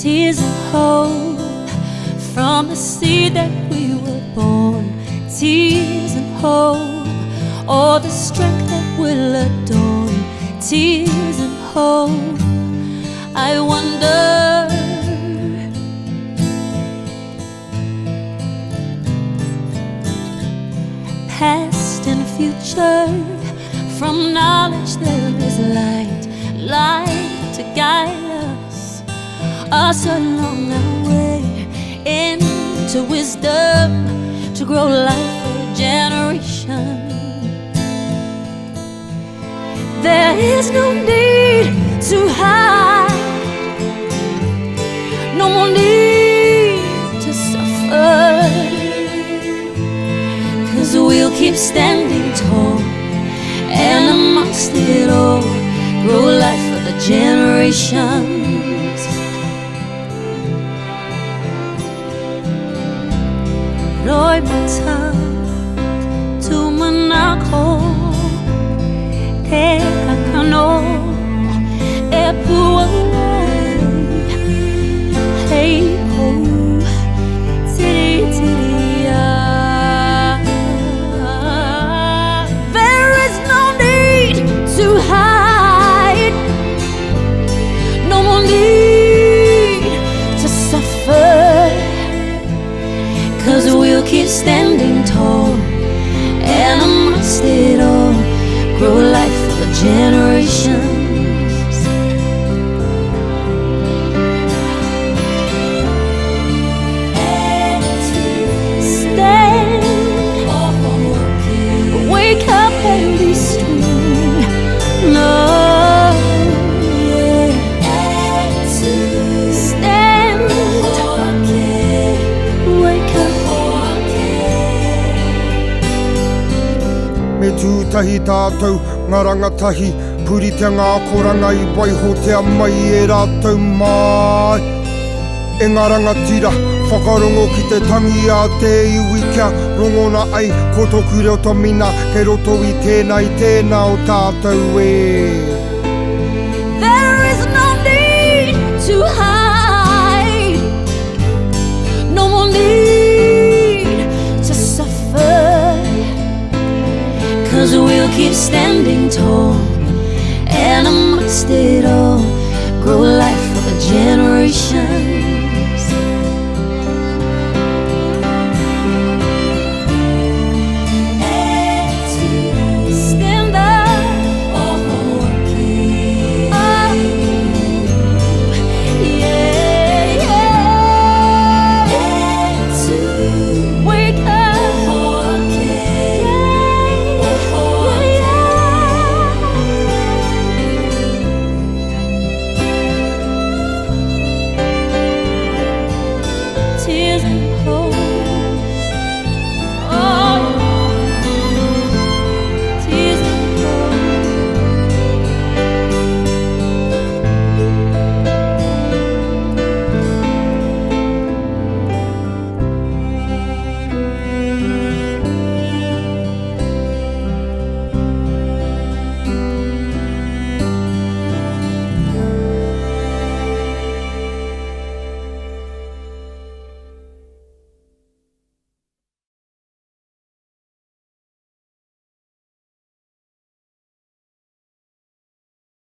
tears and hope from the seed that we were born. Tears and hope, all the strength that will adorn. Tears and hope, I wonder, past and future, from knowledge there is light, light to guide us along our way into wisdom, to grow life for a generation. There is no need to hide, no more need to suffer, 'cause we'll keep standing tall, and amongst it all, grow life for the generations. Roy mata tu manako te kakano e pua hey ho tiri tiri ah. There is no need to hide, no more need to suffer, 'cause we'll keep standing tall, and amongst it all, grow life for the generations. Stand, wake up and be strong. No, stand, wake up. Me tūtahi tātou, ngā rangatahi, puritia ngā koranga I waihotea mai e rātou mai. E ngā rangatira, whakarongo ki te tangi a te iwi kia rongona ai, ko tōku reo tamina, kei roto I tēnā o tātou e. There is no need to hide, no more need to suffer, 'cause we'll keep standing tall, and amongst it all, grow life for the generation.